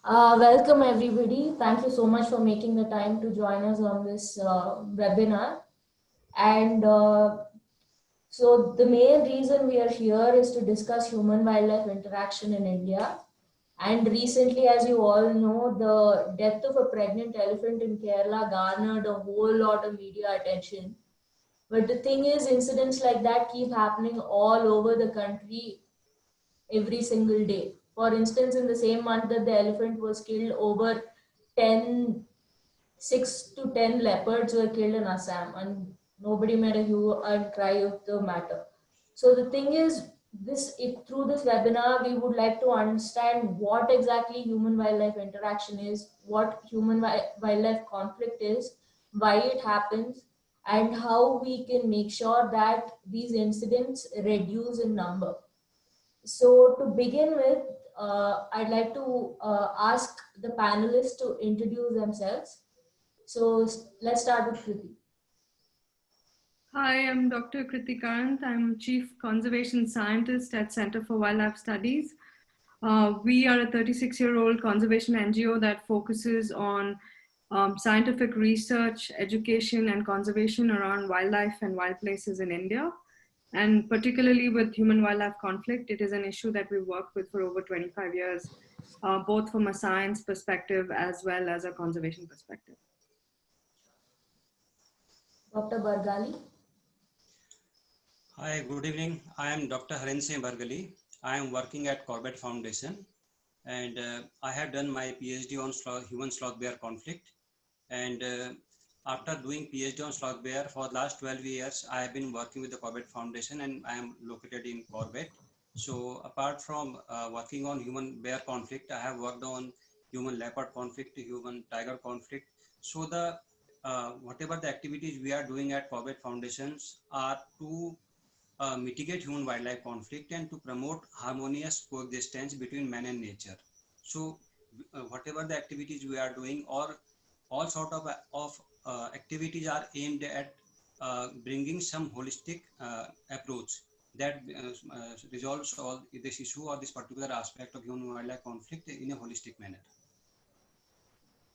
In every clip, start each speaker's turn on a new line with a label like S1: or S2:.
S1: Welcome everybody. Thank you so much for making the time to join us on this webinar. And so the main reason we are here is to discuss human-wildlife interaction in India. And recently, as you all know, the death of a pregnant elephant in Kerala garnered a whole lot of media attention. But the thing is, incidents like that keep happening all over the country every single day. For instance, in the same month that the elephant was killed, over 10, 6 to 10 leopards were killed in Assam, and nobody made a hue and cry of the matter. So the thing is, through this webinar, we would like to understand what exactly human-wildlife interaction is, what human-wildlife conflict is, why it happens, and how we can make sure that these incidents reduce in number. So to begin with, I'd like to ask the panelists to introduce themselves. So let's start with Kriti.
S2: Hi, I'm Dr. Kriti Karant. I'm Chief Conservation Scientist at Center for Wildlife Studies. We are a 36-year-old conservation NGO that focuses on scientific research, education, and conservation around wildlife and wild places in India. And particularly with human-wildlife conflict, it is an issue that we've worked with for over 25 years, both from a science perspective as well as a conservation perspective.
S1: Dr. Bargali.
S3: Hi, good evening. I am Dr. Harensingh Bargali. I am working at Corbett Foundation, and I have done my PhD on human sloth bear conflict. And after doing PhD on sloth bear for the last 12 years, I have been working with the Corbett Foundation, and I am located in Corbett. So apart from working on human bear conflict, I have worked on human leopard conflict, human tiger conflict. So the whatever the activities we are doing at Corbett Foundations are to mitigate human-wildlife conflict and to promote harmonious coexistence between man and nature. So whatever the activities we are doing, or all sort of activities are aimed at bringing some holistic approach that resolves all this issue or this particular aspect of human-wildlife conflict in a holistic manner.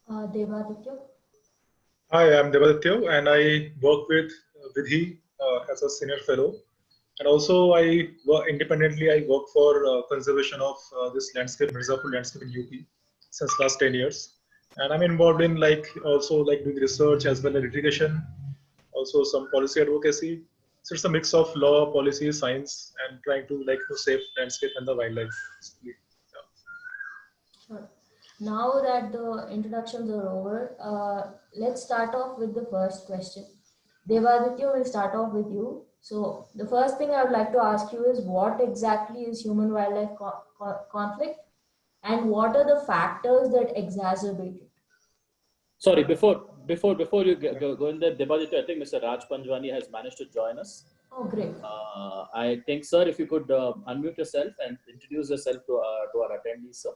S1: Devaditya.
S4: Hi, I'm Devaditya, and I work with Vidhi as a senior fellow. And also, I work independently. I work for conservation of this landscape, Mirzapur landscape in UP, since last 10 years. And I'm involved in also doing research as well as litigation, also some policy advocacy. So it's a mix of law, policy, science, and trying to to save landscape and the wildlife. Yeah.
S1: Sure. Now that the introductions are over, let's start off with the first question. Devaditya, will start off with you. So the first thing I would like to ask you is, what exactly is human-wildlife conflict, and what are the factors that exacerbate it?
S5: Sorry, before you go in there, Devaditya, I think Mr. Raj Panjwani has managed to join us.
S1: Oh, great.
S5: I think, sir, if you could unmute yourself and introduce yourself to our attendees, sir.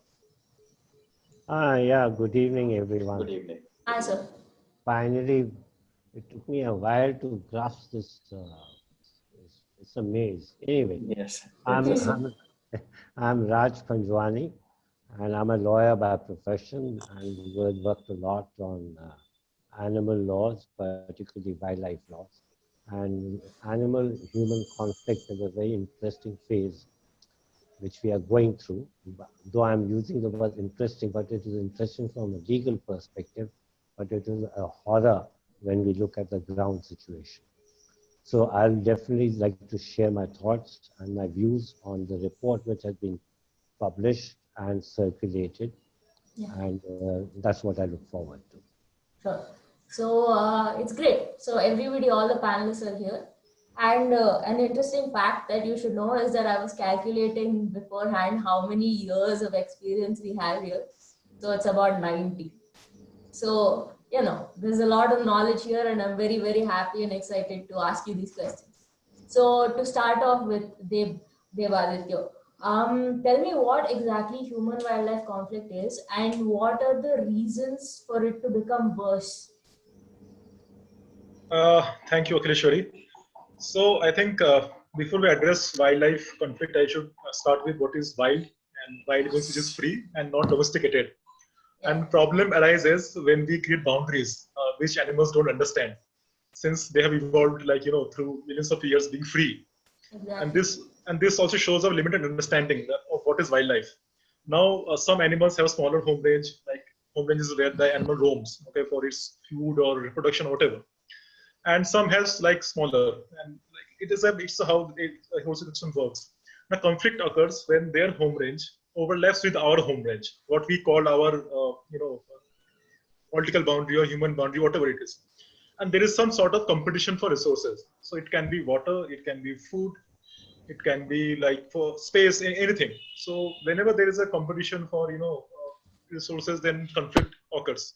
S6: Yeah, good evening, everyone.
S5: Good evening.
S1: Hi, sir.
S6: Finally, it took me a while to grasp this. It's a maze. Anyway,
S5: yes.
S6: I'm Raj Panjwani, and I'm a lawyer by profession, and we've worked a lot on animal laws, particularly wildlife laws. And animal-human conflict is a very interesting phase which we are going through. Though I'm using the word interesting, but it is interesting from a legal perspective, but it is a horror when we look at the ground situation. So I'll definitely like to share my thoughts and my views on the report which has been published and circulated. Yeah. And that's what I look forward to.
S1: Sure. So it's great. So everybody, all the panelists are here. And an interesting fact that you should know is that I was calculating beforehand how many years of experience we have here. So it's about 90. So, there's a lot of knowledge here, and I'm very, very happy and excited to ask you these questions. So to start off with Devaditya, tell me what exactly human-wildlife conflict is, and what are the reasons for it to become worse?
S4: Thank you, Akhileshwari. So I think before we address wildlife conflict, I should start with what is wild. And wild means it is free and not domesticated. And problem arises when we create boundaries, which animals don't understand, since they have evolved through millions of years being free.
S1: Exactly.
S4: And this also shows a limited understanding of what is wildlife. Now, some animals have smaller home range, like home range is where the animal roams, okay, for its food or reproduction or whatever. And some has like smaller, and like it's how the ecosystem works. Now, conflict occurs when their home range overlaps with our home range, what we call our political boundary or human boundary, whatever it is. And there is some sort of competition for resources. So it can be water, it can be food, it can be like for space, anything. So whenever there is a competition for resources, then conflict occurs.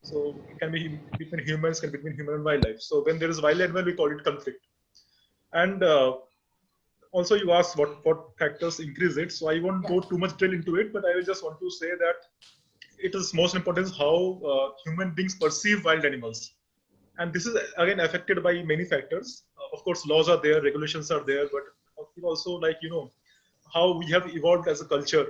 S4: So it can be between humans, can be between human and wildlife. So when there is wild animal, we call it conflict. And also you asked what factors increase it. So I won't go too much detail into it, but I will just want to say that it is most important is how human beings perceive wild animals. And this is again affected by many factors. Of course, laws are there, regulations are there, but also how we have evolved as a culture,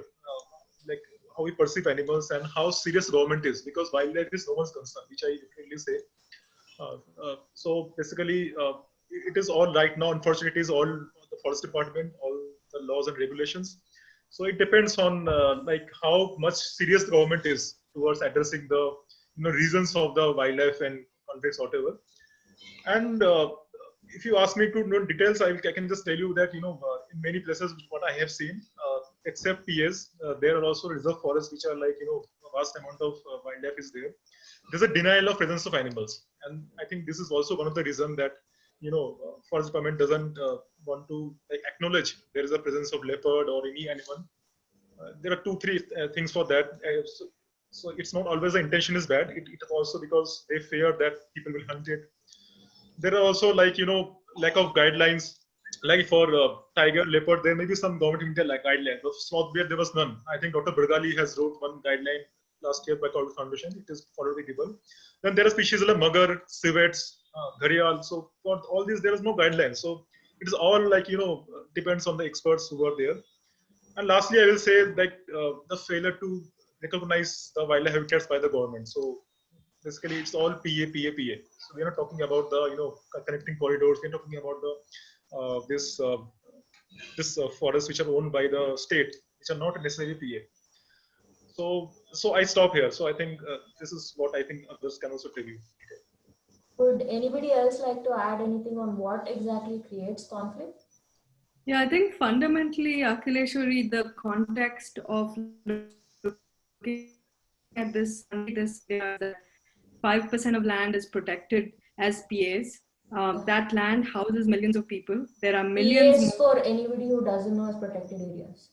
S4: like how we perceive animals and how serious government is, because wildlife is no one's concern, which I clearly say. So basically, it is all right now. Unfortunately, it is all the forest department, all the laws and regulations. So it depends on like how much serious the government is towards addressing the reasons of the wildlife and conflicts, whatever. And if you ask me to know details, I can just tell you that in many places what I have seen, except PAs, there are also reserve forests which are like a vast amount of wildlife is there. There's a denial of presence of animals, and I think this is also one of the reasons that forest department doesn't want to like acknowledge there is a presence of leopard or any animal. There are 2-3 things for that. So it's not always the intention is bad. It is also because they fear that people will hunt it. There are also like lack of guidelines. Like for tiger, leopard, there may be some government India like guideline. But sloth bear, there was none. I think Dr. Bergali has wrote one guideline last year by Corbett Foundation. It is followed by people. Then there are species like mugger, civets, gharial. So for all these, there is no guidelines. So it is all like depends on the experts who are there. And lastly, I will say that the failure to recognize the wildlife habitats by the government. So basically, it's all PA. So we are not talking about the connecting corridors. We're talking about the this forests which are owned by the state, which are not necessarily PA. So I stop here. So I think this is what I think others can also tell you.
S1: Would anybody else like to add anything on what exactly creates conflict?
S2: Yeah, I think fundamentally, Akhileshwari, the context of looking at this 5% of land is protected as PAs. That land houses millions of people. There are millions
S1: PAs, for anybody who doesn't know, as protected areas.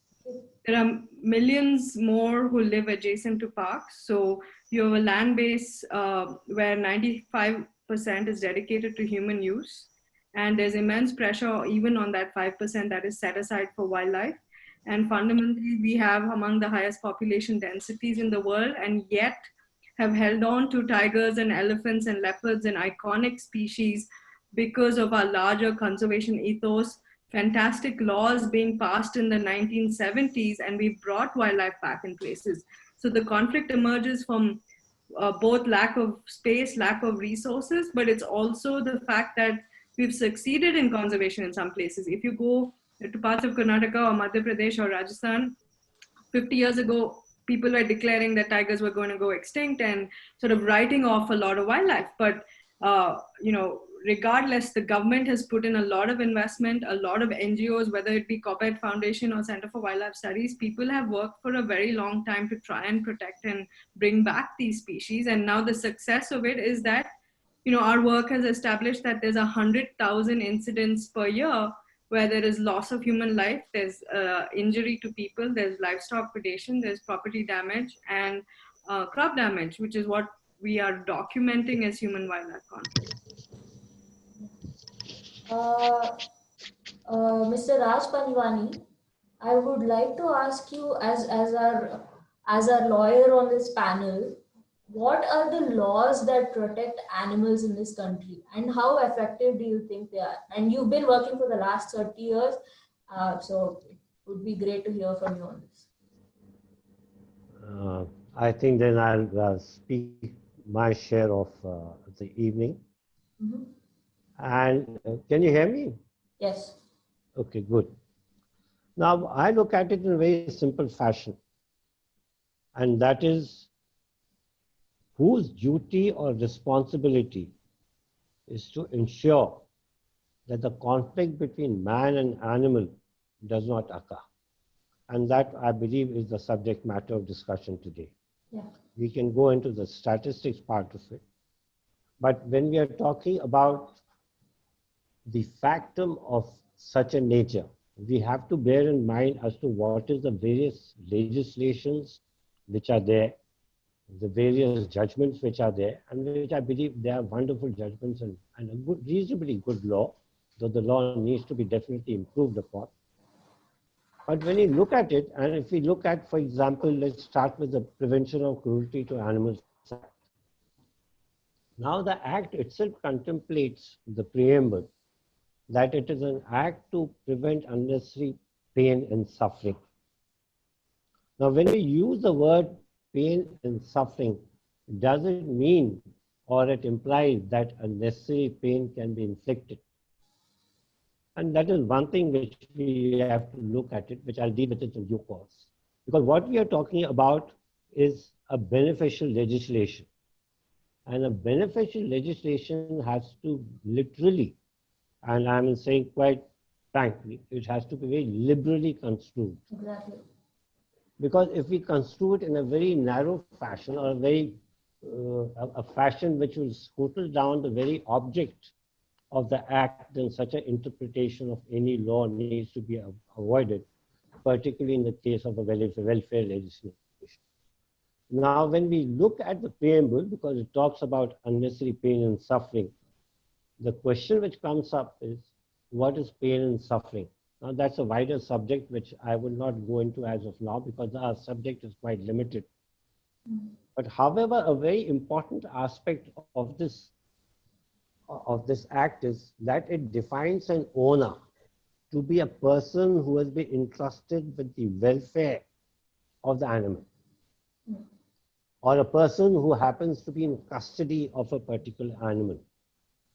S2: There are millions more who live adjacent to parks. So you have a land base where 95% is dedicated to human use. And there's immense pressure even on that 5% that is set aside for wildlife. And fundamentally, we have among the highest population densities in the world, and yet have held on to tigers and elephants and leopards and iconic species because of our larger conservation ethos. Fantastic laws being passed in the 1970s, and we brought wildlife back in places. So the conflict emerges from both lack of space, lack of resources, but it's also the fact that we've succeeded in conservation in some places. If you go to parts of Karnataka or Madhya Pradesh or Rajasthan, 50 years ago, people were declaring that tigers were going to go extinct and sort of writing off a lot of wildlife. But, regardless, the government has put in a lot of investment, a lot of NGOs, whether it be Corbett Foundation or Center for Wildlife Studies, people have worked for a very long time to try and protect and bring back these species. And now the success of it is that, our work has established that there's 100,000 incidents per year where there is loss of human life, there's injury to people, there's livestock predation, there's property damage and crop damage, which is what we are documenting as human-wildlife conflict.
S1: Mr. Raj Panjwani, I would like to ask you, as our lawyer on this panel, what are the laws that protect animals in this country, and how effective do you think they are? And you've been working for the last 30 years, so it would be great to hear from you on this.
S6: I think then I'll speak my share of the evening.
S1: Mhm.
S6: And can you hear me?
S1: Yes.
S6: Okay, good. Now, I look at it in a very simple fashion, and that is whose duty or responsibility is to ensure that the conflict between man and animal does not occur. And that, I believe, is the subject matter of discussion today.
S1: Yeah.
S6: We can go into the statistics part of it. But when we are talking about the factum of such a nature, we have to bear in mind as to what is the various legislations which are there, the various judgments which are there, and which I believe they are wonderful judgments and a good, reasonably good law, though the law needs to be definitely improved upon. But when you look at it, and if we look at, for example, let's start with the Prevention of Cruelty to Animals Act. Now the Act itself contemplates the preamble that it is an act to prevent unnecessary pain and suffering. Now, when we use the word pain and suffering, does it mean or it implies that unnecessary pain can be inflicted? And that is one thing which we have to look at it, which I'll deal with it in due course. Because what we are talking about is a beneficial legislation. And a beneficial legislation has to literally, and I'm saying quite frankly, it has to be very liberally construed.
S1: Exactly.
S6: Because if we construe it in a very narrow fashion or a fashion which will scuttle down the very object of the act, then such an interpretation of any law needs to be avoided, particularly in the case of a welfare legislation. Now, when we look at the preamble, because it talks about unnecessary pain and suffering, the question which comes up is, what is pain and suffering? Now, that's a wider subject which I will not go into as of now because our subject is quite limited. But however, a very important aspect of this act is that it defines an owner to be a person who has been entrusted with the welfare of the animal, or a person who happens to be in custody of a particular animal.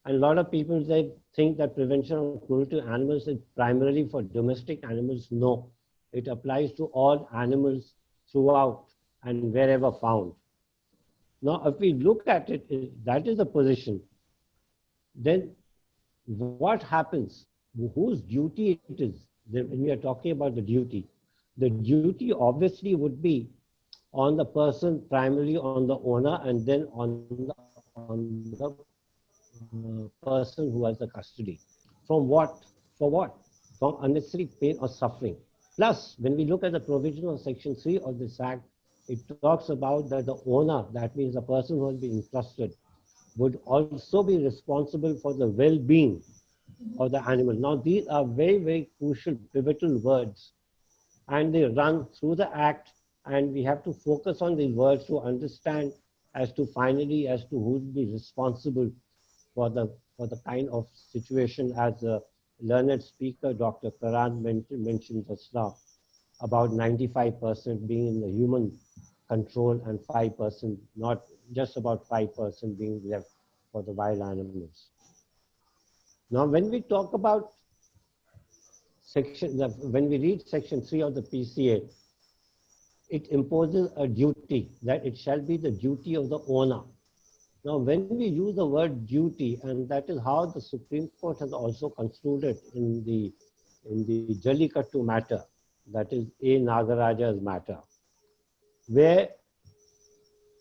S6: And a lot of people think that prevention of cruelty to animals is primarily for domestic animals. No, it applies to all animals throughout and wherever found. Now, if we look at it, that is the position. Then what happens? Whose duty it is? When we are talking about the duty obviously would be on the person, primarily on the owner, and then on the person who has the custody. From what? For what? From unnecessary pain or suffering. Plus, when we look at the provision of Section 3 of this Act, it talks about that the owner, that means the person who has been entrusted, would also be responsible for the well-being of the animal. Now, these are very, very crucial, pivotal words, and they run through the Act, and we have to focus on these words to understand as to finally as to who will be responsible for the kind of situation as the learned speaker, Dr. Karan mentioned just now, about 95% being in the human control and 5%, not just about 5% being left for the wild animals. Now, when we talk about when we read Section 3 of the PCA, it imposes a duty that it shall be the duty of the owner. Now, when we use the word duty, and that is how the Supreme Court has also construed it in the Jallikattu matter, that is A. Nagaraja's matter, where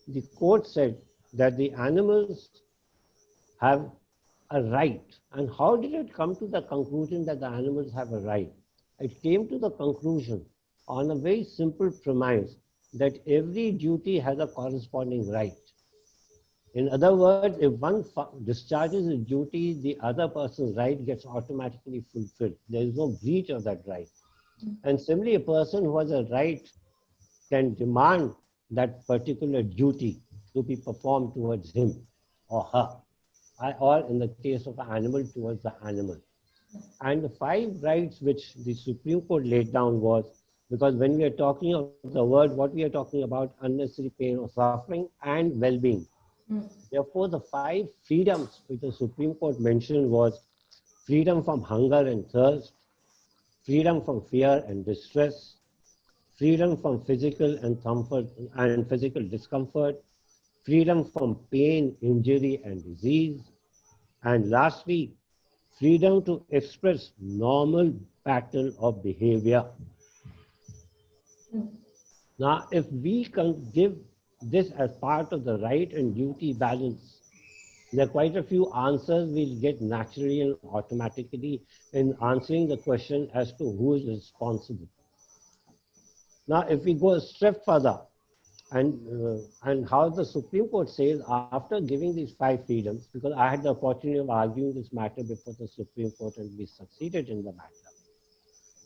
S6: the court said that the animals have a right. And how did it come to the conclusion that the animals have a right? It came to the conclusion on a very simple premise that every duty has a corresponding right. In other words, if one discharges a duty, the other person's right gets automatically fulfilled. There is no breach of that right. And similarly, a person who has a right can demand that particular duty to be performed towards him or her, or in the case of an animal, towards the animal. And the 5 rights which the Supreme Court laid down was Because when we are talking of the word, what we are talking about, unnecessary pain or suffering and well-being. Therefore, the 5 freedoms which the Supreme Court mentioned was freedom from hunger and thirst, freedom from fear and distress, freedom from physical and comfort and physical discomfort, freedom from pain, injury, and disease, and lastly, freedom to express normal pattern of behavior. Now, if we can give this as part of the right and duty balance, there are quite a few answers we'll get naturally and automatically in answering the question as to who is responsible. Now, if we go a step further, and how the Supreme Court says after giving these 5 freedoms, because I had the opportunity of arguing this matter before the Supreme Court and we succeeded in the matter.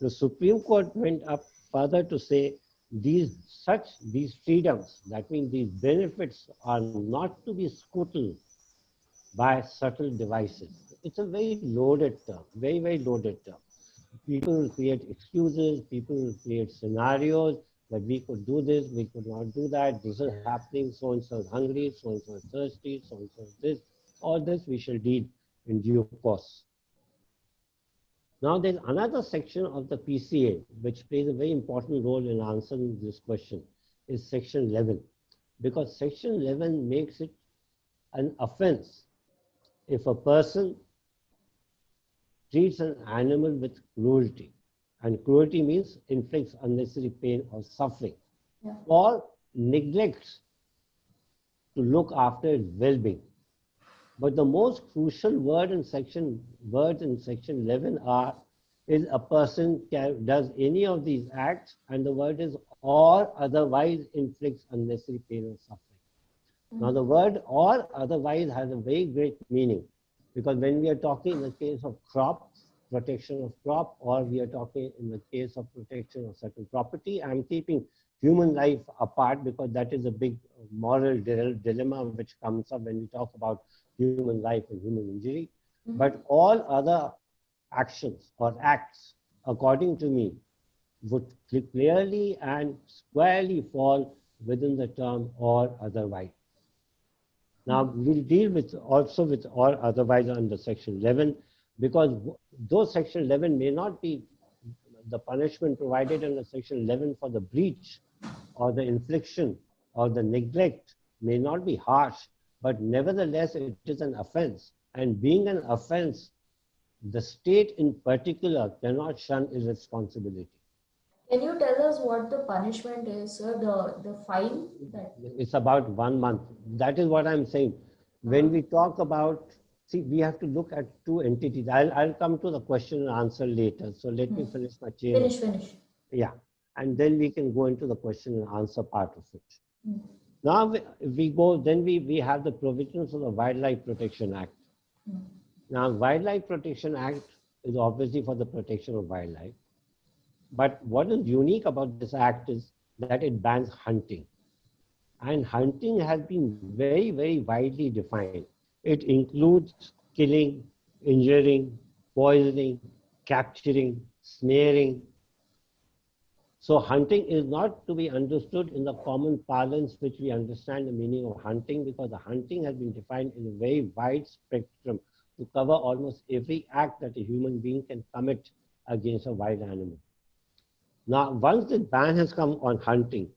S6: The Supreme Court went up further to say these freedoms, that means these benefits, are not to be scuttled by subtle devices. It's a very loaded term, very, very loaded term. People create excuses, people create scenarios that we could do this, we could not do that, this is happening, so-and-so is hungry, so-and-so is thirsty, so-and-so is this. All this we shall deal in due course. Now there's another section of the PCA which plays a very important role in answering this question, is section 11. Because section 11 makes it an offense if a person treats an animal with cruelty. And cruelty means inflicts unnecessary pain or suffering, or neglects to look after its well-being. But the most crucial words in section 11 is a person does any of these acts, and the word is or otherwise inflicts unnecessary pain or suffering. Now the word or otherwise has a very great meaning, because when we are talking in the case of crop, protection of crop, or we are talking in the case of protection of certain property, I'm keeping human life apart because that is a big moral dilemma which comes up when we talk about human life and human injury. But all other actions or acts, according to me, would clearly and squarely fall within the term or otherwise. Now we'll deal with also with or otherwise under section 11, because those section 11 may not be the punishment provided under section 11 for the breach or the infliction or the neglect may not be harsh, but nevertheless it is an offense. And being an offense, the state in particular cannot shun irresponsibility.
S1: Can you tell us what the punishment is, sir? The fine?
S6: It's about 1 month. That is what I'm saying. When we talk about, see, we have to look at 2 entities. I'll come to the question and answer later. So let me finish my chain.
S1: Finish.
S6: Yeah. And then we can go into the question and answer part of it. Now we have the provisions of the Wildlife Protection Act. Now, Wildlife Protection Act is obviously for the protection of wildlife. But what is unique about this act is that it bans hunting. And hunting has been very, very widely defined. It includes killing, injuring, poisoning, capturing, snaring. So hunting is not to be understood in the common parlance which we understand the meaning of hunting, because the hunting has been defined in a very wide spectrum to cover almost every act that a human being can commit against a wild animal. Now, once the ban has come on hunting,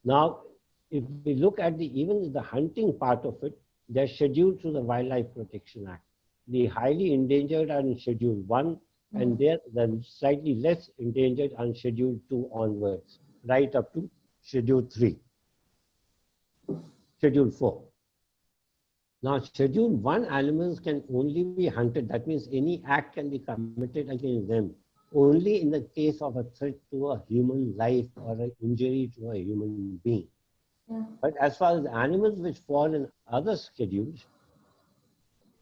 S6: now if we look at even the hunting part of it, they're scheduled through the Wildlife Protection Act. The highly endangered are in Schedule 1, and they're the slightly less endangered on Schedule 2 onwards, right up to Schedule 3, Schedule 4. Now, Schedule 1 animals can only be hunted. That means any act can be committed against them only in the case of a threat to a human life or an injury to a human being. But as far as animals which fall in other schedules,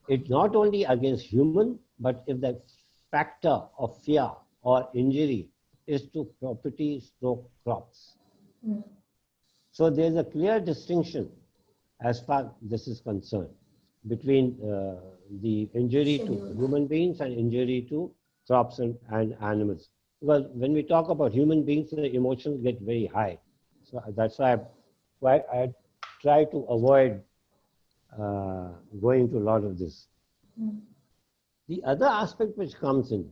S6: it's not only against human, but if the factor of fear or injury is to property stroke crops. So there's a clear distinction as far as this is concerned between the injury to human beings and injury to crops and animals. because when we talk about human beings, the emotions get very high. So that's why I try to avoid going into a lot of this.
S1: Mm.
S6: The other aspect which comes in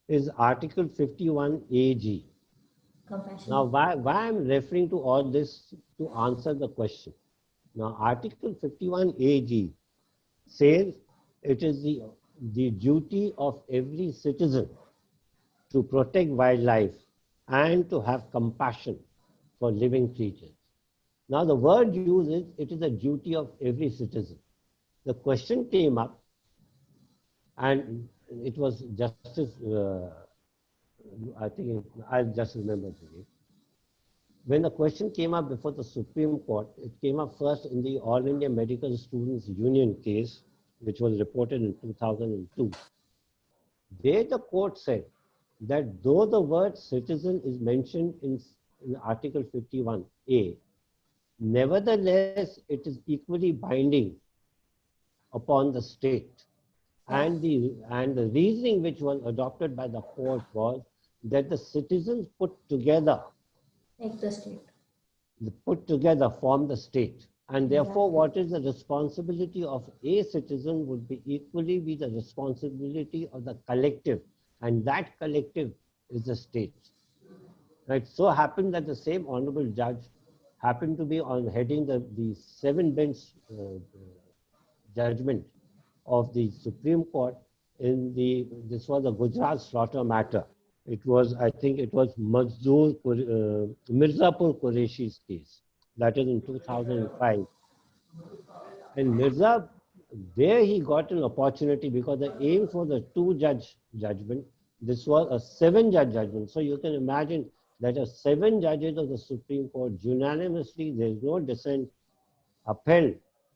S6: is Article 51 AG.
S1: Compassion.
S6: Now, why I'm referring to all this to answer the question. Now, Article 51 AG says it is the duty of every citizen to protect wildlife and to have compassion for living creatures. Now, the word used is it is a duty of every citizen. The question came up, and it was Justice, I think, I just remember the name. When the question came up before the Supreme Court, it came up first in the All India Medical Students Union case, which was reported in 2002. There the court said that though the word citizen is mentioned in Article 51A, nevertheless it is equally binding upon the state. And the reasoning which was adopted by the court was that the citizens put together
S1: Make the state.
S6: form the state. And therefore,
S1: Exactly.
S6: what is the responsibility of a citizen would be equally be the responsibility of the collective. And that collective is the state. Right? So happened that the same honorable judge happened to be on heading the 7-bench judgment of the Supreme Court in this was the Gujarat slaughter matter. It was, I think it was Mirzapur Qureshi's case. That is in 2005. And Mirza, there he got an opportunity because the aim for the 2-judge judgment, this was a 7-judge judgment. So you can imagine that 7 judges of the Supreme Court unanimously, there is no dissent, upheld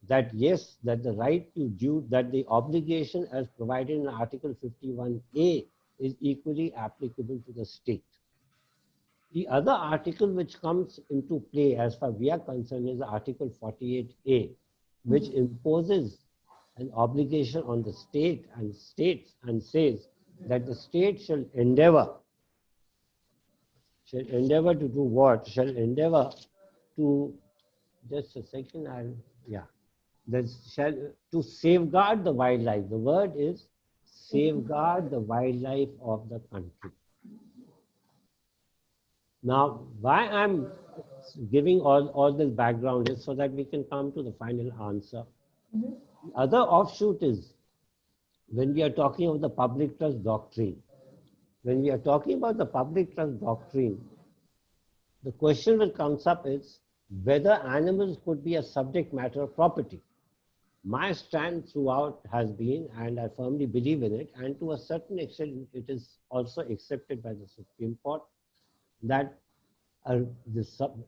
S6: that yes, that the right to due, that the obligation as provided in Article 51A is equally applicable to the state. The other article which comes into play as far as we are concerned is Article 48A, which imposes an obligation on the state and states and says that the state shall endeavor to do what? Shall endeavor to, just a second, to safeguard the wildlife. The word is safeguard the wildlife of the country. Now, why I'm giving all this background is so that we can come to the final answer.
S1: Mm-hmm.
S6: The other offshoot is when we are talking of the public trust doctrine. When we are talking about the public trust doctrine, the question that comes up is whether animals could be a subject matter of property. My stand throughout has been, and I firmly believe in it, and to a certain extent it is also accepted by the Supreme Court, that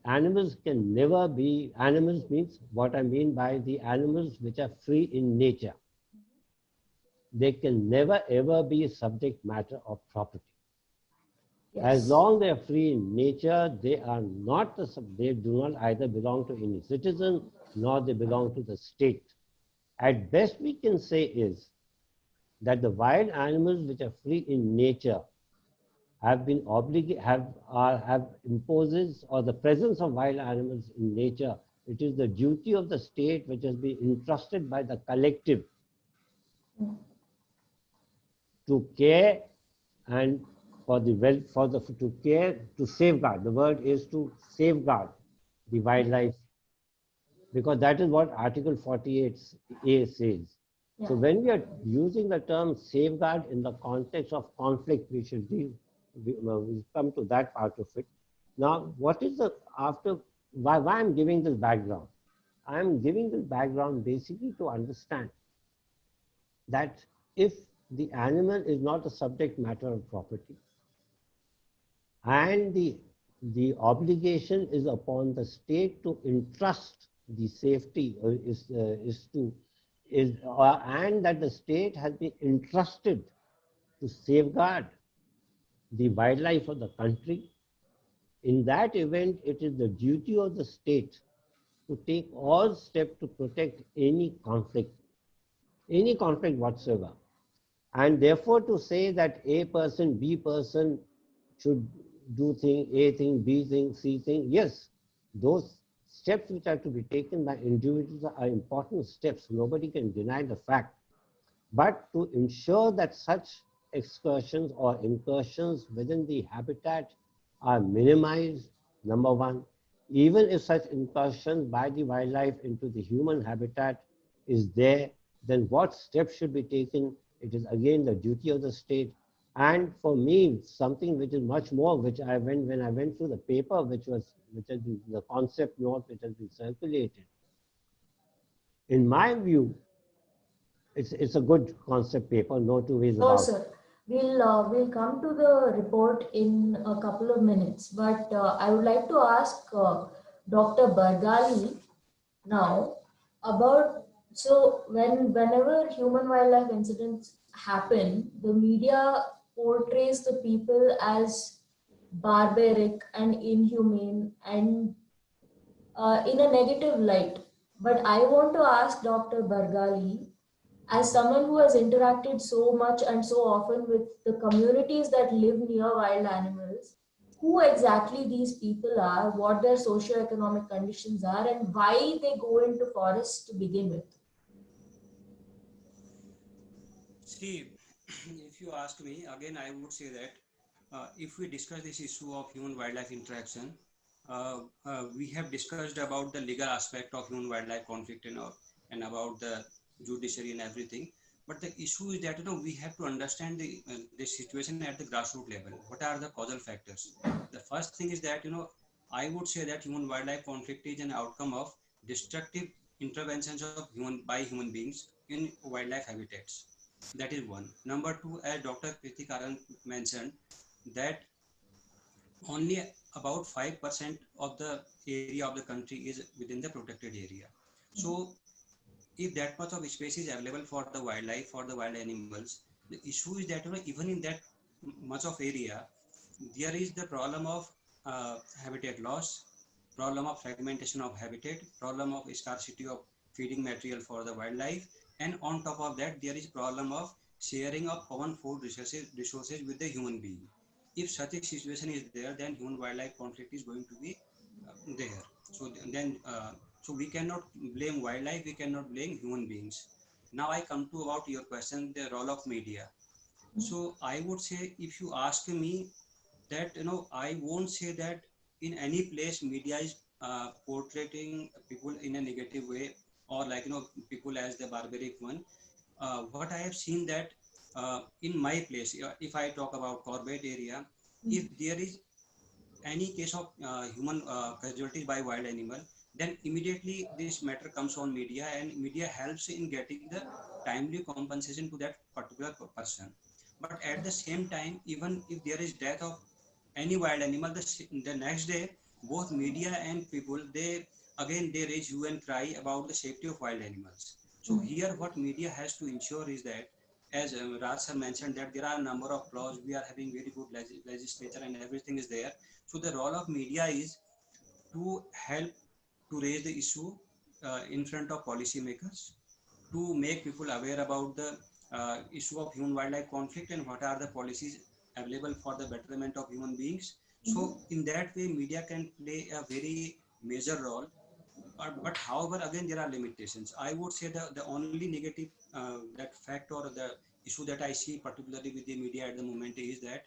S6: animals can never be, animals means what I mean by the animals which are free in nature. They can never ever be a subject matter of property.
S1: Yes.
S6: As long they are free in nature, they are not they do not either belong to any citizen nor they belong to the state. At best we can say is that the wild animals which are free in nature have been imposes, or the presence of wild animals in nature, it is the duty of the state which has been entrusted by the collective to care and to safeguard. The word is to safeguard the wildlife, because that is what Article 48A says.
S1: Yeah.
S6: So when we are using the term safeguard in the context of conflict, we should we'll come to that part of it. Now, what is why I'm giving this background? I'm giving this background basically to understand that if the animal is not a subject matter of property, and the obligation is upon the state to entrust the safety, and that the state has been entrusted to safeguard the wildlife of the country. In that event, it is the duty of the state to take all steps to protect any conflict whatsoever. And therefore to say that A person, B person should do thing, A thing, B thing, C thing. Yes, those steps which are to be taken by individuals are important steps. Nobody can deny the fact. But to ensure that such excursions or incursions within the habitat are minimized, number one, even if such incursions by the wildlife into the human habitat is there, then what steps should be taken? It is again the duty of the state. And for me, something which is much more, which when I went through the paper, which has been the concept note which has been circulated, in my view, it's a good concept paper, no two ways
S1: Sure,
S6: about it.
S1: sir. We'll come to the report in a couple of minutes, but I would like to ask Dr. Bargali now about, so whenever human wildlife incidents happen, the media portrays the people as barbaric and inhumane and in a negative light. But I want to ask Dr. Bargali, as someone who has interacted so much and so often with the communities that live near wild animals, who exactly these people are, what their socio-economic conditions are, and why they go into forests to begin with.
S3: See, if you ask me, again, I would say that if we discuss this issue of human-wildlife interaction, we have discussed about the legal aspect of human-wildlife conflict and about the judiciary and everything. But the issue is that we have to understand the situation at the grassroots level. What are the causal factors? The first thing is that I would say that human-wildlife conflict is an outcome of destructive interventions of by human beings in wildlife habitats. That is one. Number two, as Dr. Kriti Karan mentioned, that only about 5% of the area of the country is within the protected area. So if that much of space is available for the wildlife, for the wild animals, the issue is that even in that much of area, there is the problem of habitat loss, problem of fragmentation of habitat, problem of scarcity of feeding material for the wildlife, and on top of that, there is problem of sharing of common food resources with the human being. If such a situation is there, then human wildlife conflict is going to be there. So then, so we cannot blame wildlife, we cannot blame human beings. Now I come to about your question, the role of media. So I would say, if you ask me, that I won't say that in any place media is portraying people in a negative way, or like people as the barbaric one. What I have seen that in my place, if I talk about Corbett area, if there is any case of human casualties by wild animal, then immediately this matter comes on media, and media helps in getting the timely compensation to that particular person. But at the same time, even if there is death of any wild animal, the next day, both media and people, they raise hue and cry about the safety of wild animals. So here, what media has to ensure is that, as Raj sir mentioned, that there are a number of laws, we are having very good legislature and everything is there. So the role of media is to help to raise the issue in front of policymakers, to make people aware about the issue of human wildlife conflict and what are the policies available for the betterment of human beings. So in that way, media can play a very major role. But however, again, there are limitations. I would say the only negative that fact or the issue that I see particularly with the media at the moment is that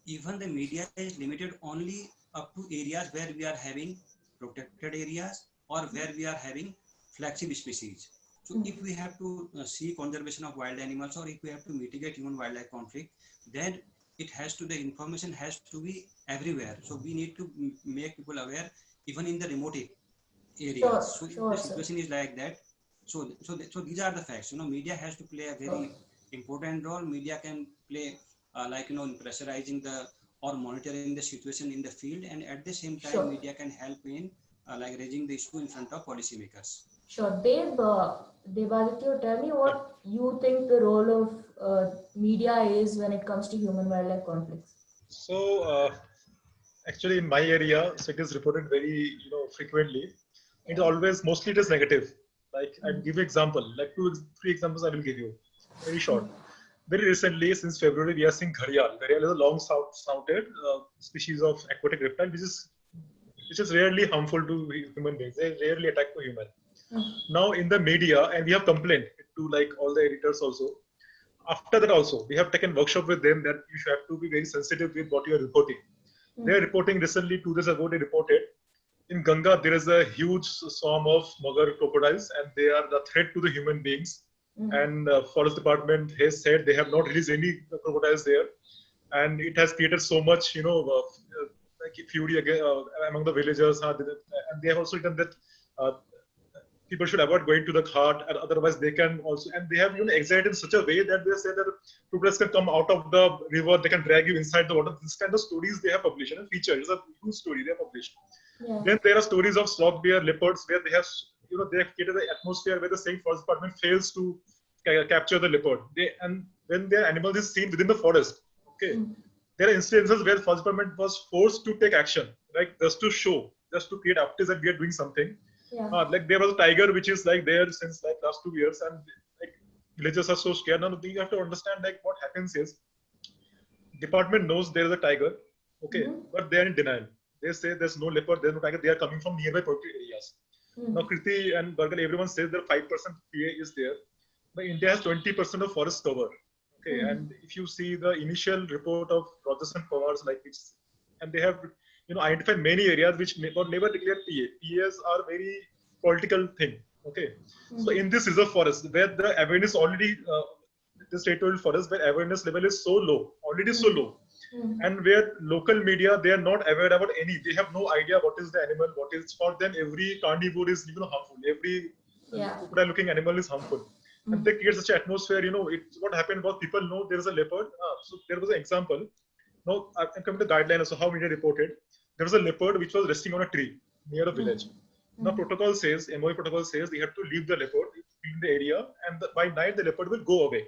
S3: even the media is limited only up to areas where we are having protected areas or where we are having flagship species. So if we have to see conservation of wild animals, or if we have to mitigate human wildlife conflict, then the information has to be everywhere. So we need to make people aware even in the remote areas. So if the situation is like that, so these are the facts. Media has to play a very important role. Media can play in pressurizing or monitoring the situation in the field, and at the same time, media can help in raising the issue in front of policymakers.
S1: Sure, Devaditya, tell me what you think the role of media is when it comes to human-wildlife conflicts.
S4: So actually, in my area, so it is reported very frequently. It always, mostly it is negative. Like I'll give you example, like 2-3 examples I will give you, very short. very recently, since February, we are seeing gharial. Gharial is a long-snouted species of aquatic reptile, which is rarely harmful to human beings. They rarely attack to human. Now in the media, and we have complained to like all the editors also. After that also, we have taken workshop with them that you have to be very sensitive with what you are reporting. They are reporting recently, 2 days ago, they reported in Ganga, there is a huge swarm of magar crocodiles and they are the threat to the human beings. And forest department has said they have not released any crocodiles there. And it has created so much, like fury among the villagers. And they have also written that people should avoid going to the ghat, and otherwise they can also, and they have exaggerated in such a way that they say that crocodiles can come out of the river, they can drag you inside the water. This kind of stories they have published, and a feature is a huge story they have published. Yeah. Then there are stories of sloth bear, leopards, where they have, they have created an atmosphere where the same forest department fails to capture the leopard. And when their animal is seen within the forest, there are instances where forest department was forced to take action, like just to show, just to create updates that we are doing something. Yeah. Like there was a tiger which is like there since like last 2 years, and like villagers are so scared. Now you have to understand like what happens is department knows there is a tiger, but they are in denial. They say there's no leopard, there's no tiger. They are coming from nearby protected areas. Now Kriti and Bargal, everyone says that 5% PA is there, but India has 20% of forest cover. And if you see the initial report of Rogers and Powers, like it's, and they have identified many areas which were never declared PA. PAs are very political thing. So in this reserve forest, where the awareness already, this territorial forest, where awareness level is so low, already so low, and where local media, they are not aware about any. They have no idea what is the animal, what is for them. Every carnivore is harmful. Every crocodile-looking animal is harmful. And they create such an atmosphere. It's what happened was people know there is a leopard. So there was an example. Now I'm coming to the guideline. So how media reported. There was a leopard which was resting on a tree near a village. Now protocol says, MOA protocol says they have to leave the leopard in the area, and by night the leopard will go away.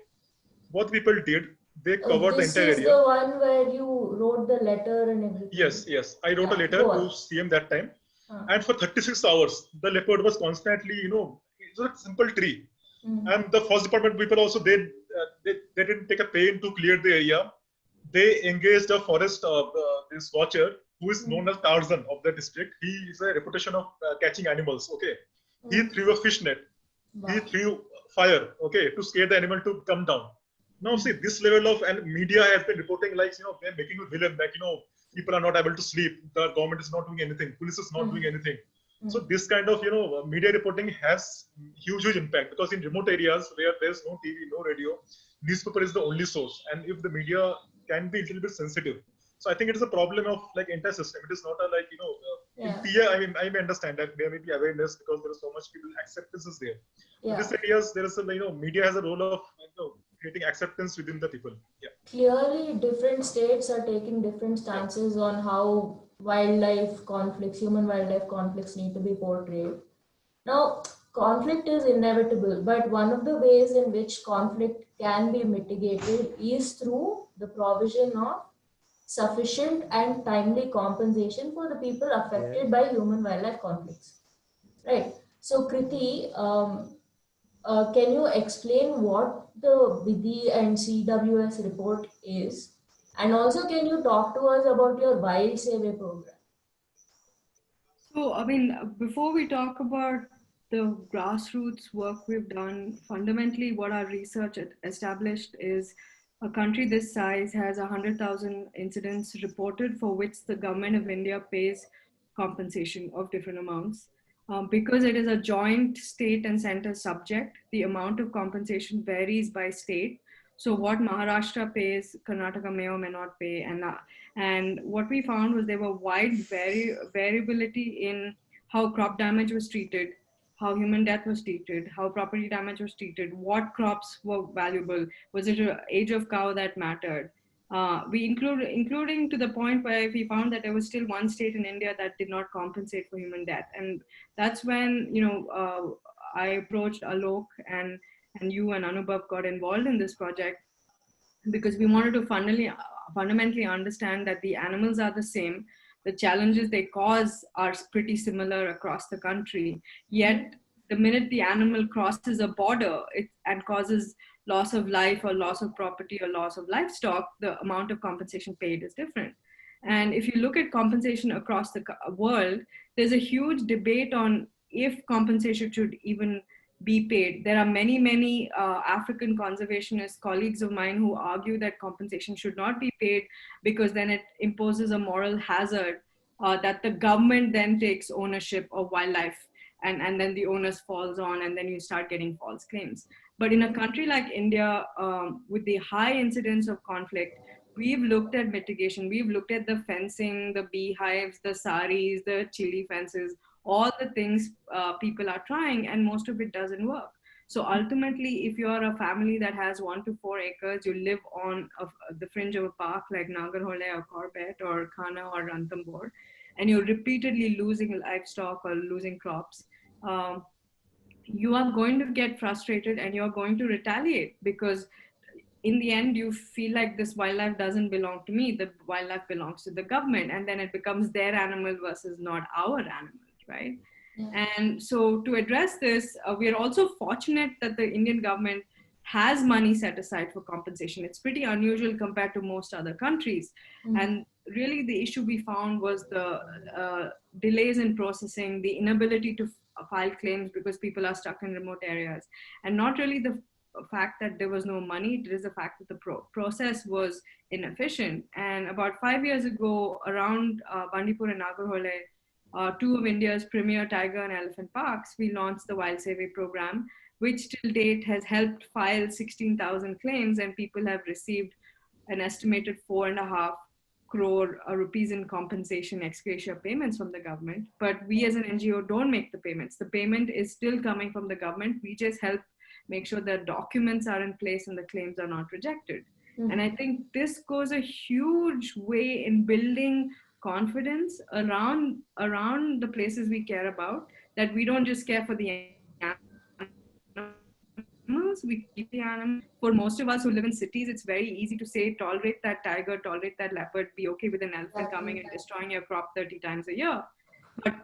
S4: What people did, they covered the entire area.
S1: This is the one where you wrote the letter and everything.
S4: Yes. I wrote a letter to CM that time. And for 36 hours, the leopard was constantly, it was a simple tree. And the forest department people also, they didn't take a pain to clear the area. They engaged a forest, this watcher, who is known as Tarzan of the district. He is a reputation of catching animals. He threw a fish net. He threw fire. To scare the animal to come down. Now see, this level of, and media has been reporting like, they're making a villain, like, people are not able to sleep. The government is not doing anything. Police is not doing anything. So this kind of, media reporting has huge impact, because in remote areas where there's no TV, no radio, newspaper is the only source. And if the media can be a little bit sensitive. So I think it is a problem of like entire system. It is not a like, in PA, I may understand that there may be awareness because there is so much people, acceptance is there. In these areas, there is a, media has a role of, creating acceptance within the people.
S1: Clearly, different states are taking different stances on how wildlife conflicts, human-wildlife conflicts need to be portrayed. Now, conflict is inevitable, but one of the ways in which conflict can be mitigated is through the provision of sufficient and timely compensation for the people affected by human-wildlife conflicts. Right. So, Kriti, can you explain what the Vidhi and CWS report is? And also, can you talk to us about your Wild Survey program?
S2: So, before we talk about the grassroots work we've done, fundamentally what our research established is a country this size has 100,000 incidents reported for which the government of India pays compensation of different amounts. Because it is a joint state and center subject, the amount of compensation varies by state. So what Maharashtra pays, Karnataka may or may not pay. And what we found was there were wide variability in how crop damage was treated, how human death was treated, how property damage was treated, what crops were valuable, was it an age of cow that mattered. Including to the point where we found that there was still one state in India that did not compensate for human death. And that's when, I approached Alok and you and Anubhav got involved in this project, because we wanted to fundamentally understand that the animals are the same. The challenges they cause are pretty similar across the country. Yet the minute the animal crosses a border and causes loss of life or loss of property or loss of livestock, the amount of compensation paid is different. And if you look at compensation across the world, there's a huge debate on if compensation should even be paid. There are many African conservationist colleagues of mine who argue that compensation should not be paid because then it imposes a moral hazard that the government then takes ownership of wildlife, and then the onus falls on, and then you start getting false claims. But in a country like India, with the high incidence of conflict, we've looked at mitigation. We've looked at the fencing, the beehives, the saris, the chili fences, all the things people are trying, and most of it doesn't work. So ultimately, if you're a family that has 1 to 4 acres, you live on the fringe of a park like Nagarhole or Corbett or Khana or Ranthambore, and you're repeatedly losing livestock or losing crops, you are going to get frustrated and you're going to retaliate, because in the end you feel like this wildlife doesn't belong to me, the wildlife belongs to the government, and then it becomes their animal versus not our animal, right? Yeah. And so to address this, we are also fortunate that the Indian government has money set aside for compensation. It's pretty unusual compared to most other countries. And really the issue we found was the delays in processing, the inability to file claims because people are stuck in remote areas, and not really the fact that there was no money. It is the fact that the process was inefficient. And about 5 years ago, around Bandipur and Nagarhole, 2 of India's premier tiger and elephant parks, we launched the Wild Survey program, which till date has helped file 16,000 claims, and people have received an estimated 4.5 crore rupees in compensation ex gratia payments from the government. But we as an NGO don't make the payments. The payment is still coming from the government. We just help make sure that documents are in place and the claims are not rejected. And I think this goes a huge way in building confidence around the places we care about, that we don't just care for the animals, we keep the animals. For most of us who live in cities, it's very easy to say, tolerate that tiger, tolerate that leopard, be okay with an elephant coming and destroying your crop 30 times a year. But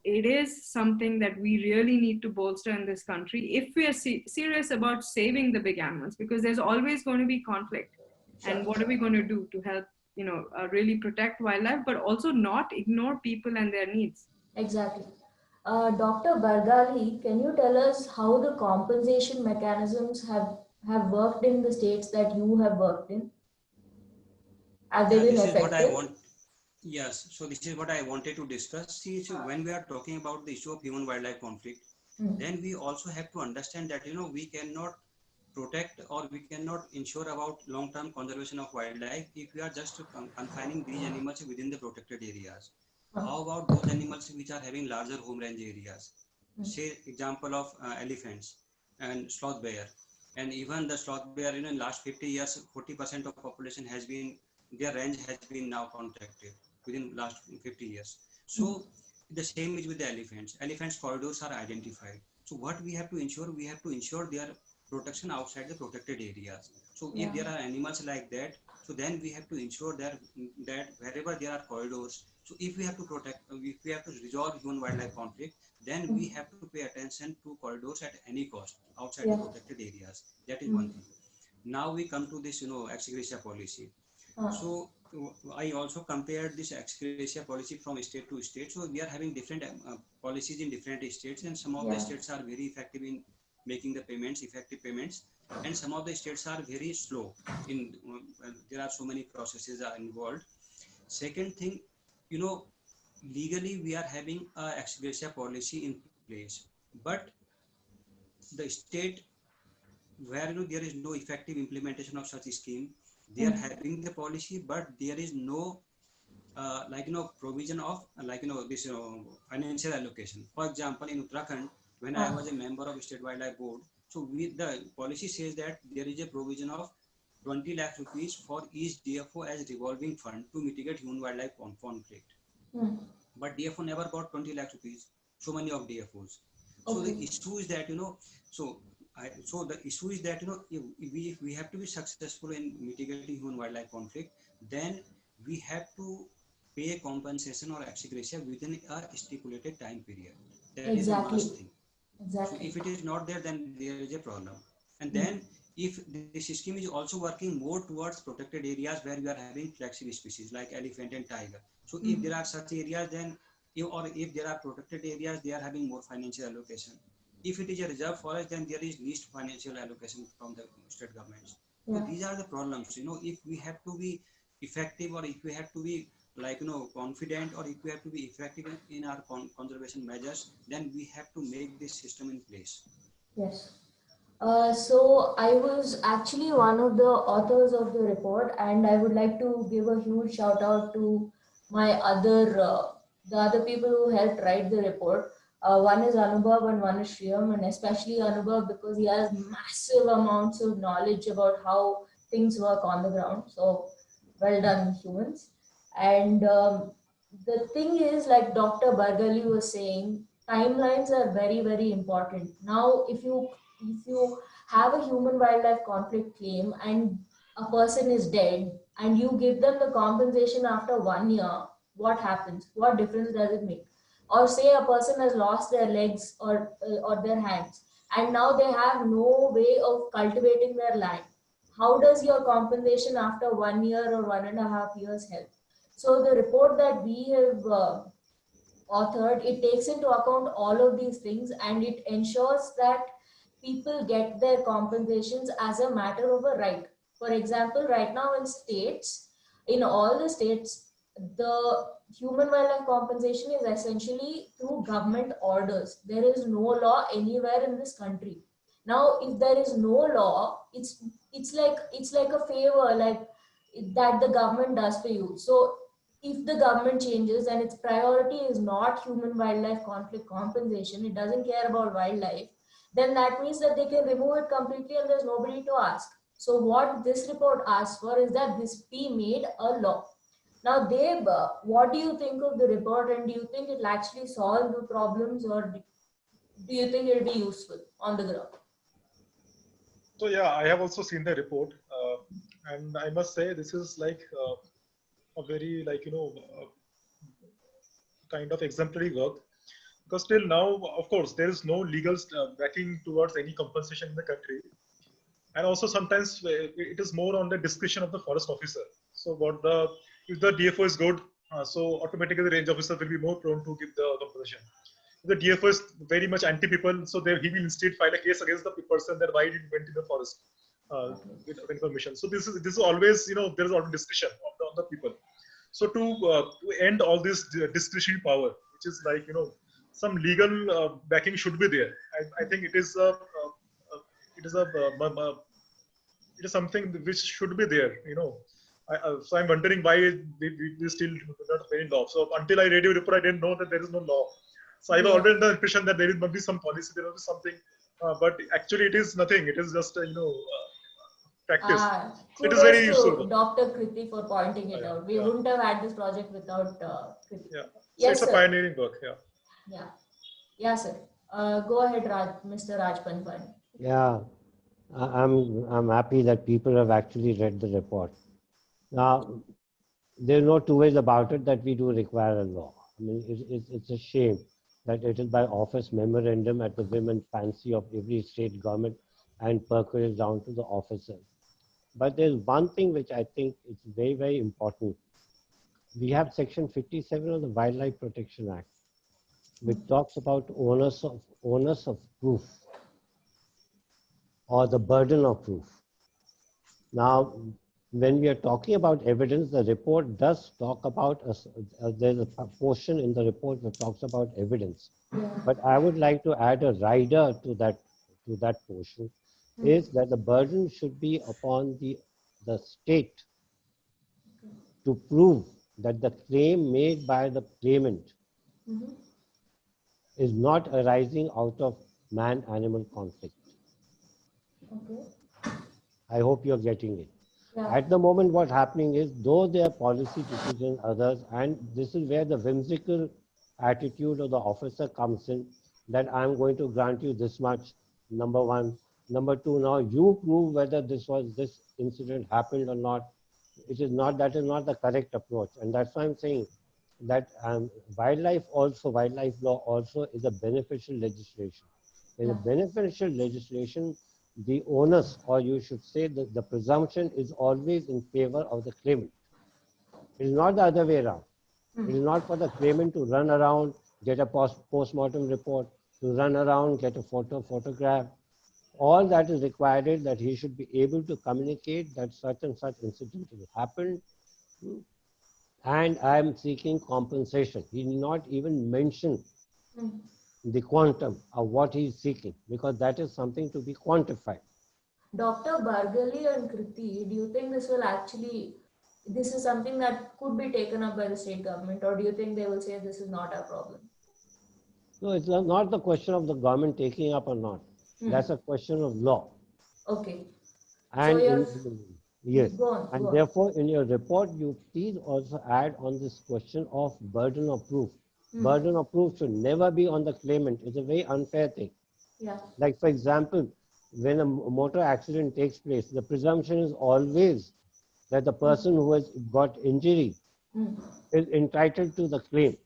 S2: it is something that we really need to bolster in this country if we are serious about saving the big animals, because there's always going to be conflict. And what are we going to do to help, really protect wildlife, but also not ignore people and their needs?
S1: Exactly. Dr. Bargali, can you tell us how the compensation mechanisms have worked in the states that you have worked in? Have they been effective?
S3: Yes, so this is what I wanted to discuss. See, so when we are talking about the issue of human-wildlife conflict, then we also have to understand that, we cannot protect or we cannot ensure about long-term conservation of wildlife if we are just confining these animals within the protected areas. How about those animals which are having larger home range areas? Say, example of elephants and sloth bear. And even the sloth bear, in last 50 years, 40% of population has been, their range has been now contracted within last 50 years. So the same is with the elephants. Elephants corridors are identified. So what we have to ensure their protection outside the protected areas. So if there are animals like that, so then we have to ensure that wherever there are corridors, so if we have to protect, if we have to resolve human wildlife conflict, then we have to pay attention to corridors at any cost outside the protected areas. That is one thing. Now we come to this, ex gratia policy. So I also compared this ex gratia policy from state to state. So we are having different policies in different states, and some of the states are very effective in making the payments, effective payments, and some of the states are very slow in there are so many processes are involved. Second thing, legally we are having a ex gratia policy in place, but the state where there is no effective implementation of such a scheme, they are having the policy, but there is no provision of this financial allocation. For example, in Uttarakhand, when I was a member of State Wildlife Board, so the policy says that there is a provision of 20 lakh rupees for each DFO as revolving fund to mitigate human wildlife conflict. But DFO never got 20 lakh rupees. So many of DFOs. So the issue is that the issue is that if we have to be successful in mitigating human wildlife conflict, then we have to pay a compensation or ex gratia within a stipulated time period. That is a must thing. Exactly. So if it is not there, then there is a problem. And then if the system is also working more towards protected areas where we are having flexible species like elephant and tiger. So if there are such areas, then if there are protected areas, they are having more financial allocation. If it is a reserve forest, then there is least financial allocation from the state governments. So these are the problems. If we have to be effective, or if we have to be confident, or if we have to be effective in our conservation measures, then we have to make this system in place.
S1: Yes. So I was actually one of the authors of the report, and I would like to give a huge shout out to my the other people who helped write the report. One is Anubhav and one is Shriyam, and especially Anubhav because he has massive amounts of knowledge about how things work on the ground. So well done, humans. And the thing is, like Dr. Bargali was saying, timelines are very, very important. Now, if you have a human wildlife conflict claim and a person is dead and you give them the compensation after 1 year, what happens? What difference does it make? Or say a person has lost their legs or their hands, and now they have no way of cultivating their land. How does your compensation after 1 year or 1.5 years help? So the report that we have authored, it takes into account all of these things, and it ensures that people get their compensations as a matter of a right. For example, right now in all the states, the human wildlife compensation is essentially through government orders. There is no law anywhere in this country. Now, if there is no law, it's like a favor like that the government does for you. So if the government changes and its priority is not human wildlife conflict compensation, it doesn't care about wildlife, then that means that they can remove it completely and there's nobody to ask. So what this report asks for is that this be made a law. Now, Deb, what do you think of the report, and do you think it'll actually solve the problems, or do you think it'll be useful on the ground?
S4: So yeah, I have also seen the report, and I must say this is like a very kind of exemplary work, because till now, of course, there is no legal backing towards any compensation in the country, and also sometimes it is more on the discretion of the forest officer. So if the DFO is good, so automatically the range officer will be more prone to give the compensation. If the DFO is very much anti people, so he will instead file a case against the person that why it went in the forest without information. So this is always there is always discretion on the people. So to end all this discretionary power, which is like some legal backing should be there. I think it is something which should be there. So I'm wondering why we still do not have any law. So until I read your report, I didn't know that there is no law. So I was already the impression that there must be some policy, there must be something, but actually it is nothing. It is just practice. So it is very useful.
S1: Dr. Kriti for pointing it out. We wouldn't have had this project without Kriti.
S4: Yeah. So
S1: Yes,
S4: it's a
S1: sir.
S4: pioneering work. Yeah.
S1: Yeah, sir. Go ahead, Mr. Raj Panjwani.
S6: Yeah, I'm happy that people have actually read the report. Now, there are no two ways about it that we do require a law. I mean, it's a shame that it is by office memorandum at the whim and fancy of every state government and percolates down to the officers. But there's one thing which I think is very, very important. We have Section 57 of the Wildlife Protection Act, which talks about onus of proof, or the burden of proof. Now, when we are talking about evidence, the report does talk about, there's a portion in the report that talks about evidence.
S1: Yeah.
S6: But I would like to add a rider to that portion, is that the burden should be upon the state to prove that the claim made by the claimant is not arising out of man-animal conflict.
S1: Okay.
S6: I hope you're getting it.
S1: Yeah.
S6: At the moment, what's happening is, though there are policy decisions, others, and this is where the whimsical attitude of the officer comes in, that I'm going to grant you this much, number one. Number two, now you prove whether this incident happened or not. That is not the correct approach. And that's why I'm saying that wildlife law also is a beneficial legislation. In a beneficial legislation, the onus, or you should say that the presumption is always in favor of the claimant. It is not the other way around. It is not for the claimant to run around, get a post-mortem report, to run around, get a photograph. All that is required is that he should be able to communicate that such and such incident has happened, and I am seeking compensation. He need not even mention the quantum of what he is seeking, because that is something to be quantified.
S1: Dr. Bargali and Kriti, do you think this is something that could be taken up by the state government, or do you think they will say this is not our problem?
S6: No, it's not the question of the government taking up or not. That's a question of law.
S1: Okay.
S6: And yes,
S1: go on.
S6: Therefore, in your report, you please also add on this question of burden of proof. Burden of proof should never be on the claimant. It's a very unfair thing.
S1: Yeah.
S6: Like, for example, when a motor accident takes place, the presumption is always that the person who has got injury is entitled to the claim.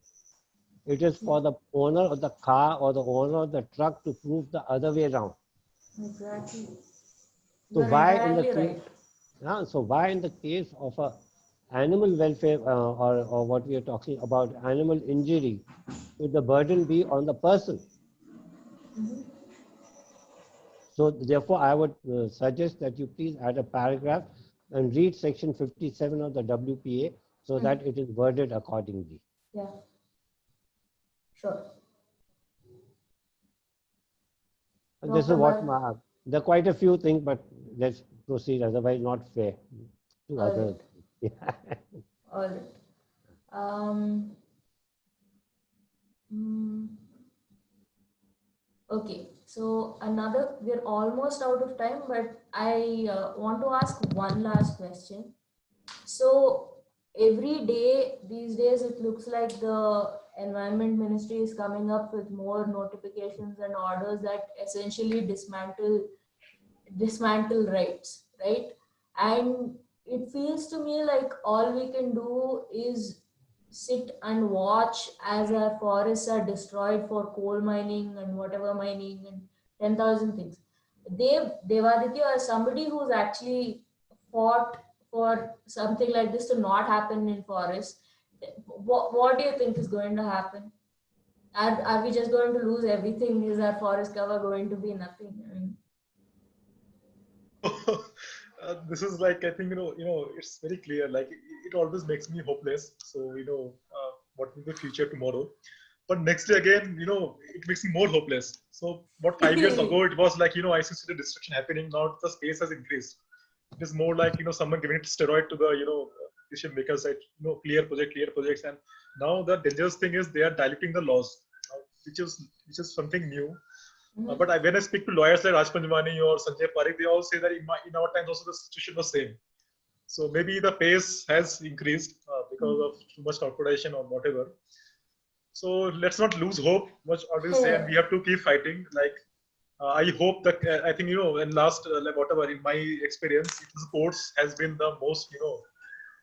S6: It is for the owner of the car or the owner of the truck to prove the other way around.
S1: Exactly.
S6: So why in the case? So why in the case of a animal welfare or what we are talking about, animal injury, should the burden be on the person? So therefore, I would suggest that you please add a paragraph and read section 57 of the WPA so that it is worded accordingly.
S1: Yeah. Sure.
S6: This is what there are quite a few things, but let's proceed, otherwise not fair to others.
S1: All right. Okay, so we're almost out of time, but I want to ask one last question. So every day these days, it looks like the Environment Ministry is coming up with more notifications and orders that essentially dismantle rights, right? And it feels to me like all we can do is sit and watch as our forests are destroyed for coal mining and whatever mining and 10,000 things. Devaditya, as somebody who's actually fought for something like this to not happen in forests, what do you think is going to happen? Are we just going to lose everything? Is our forest cover going to be nothing? I mean,
S4: this is like, I think, it's very clear. Like it always makes me hopeless. So, what will the future tomorrow? But next day again, it makes me more hopeless. So what 5 years ago, it was like, I see the destruction happening. Now the space has increased. It is more like, someone giving it steroid to the, decision makers that, clear projects. And now the dangerous thing is they are diluting the laws, which is something new. But when I speak to lawyers like Raj Panjwani or Sanjay Parikh, they all say that in our times also the situation was same. So maybe the pace has increased because of too much corporation or whatever. So let's not lose hope. Much always say, and we have to keep fighting. Like I hope that I think in last like whatever in my experience, the courts has been the most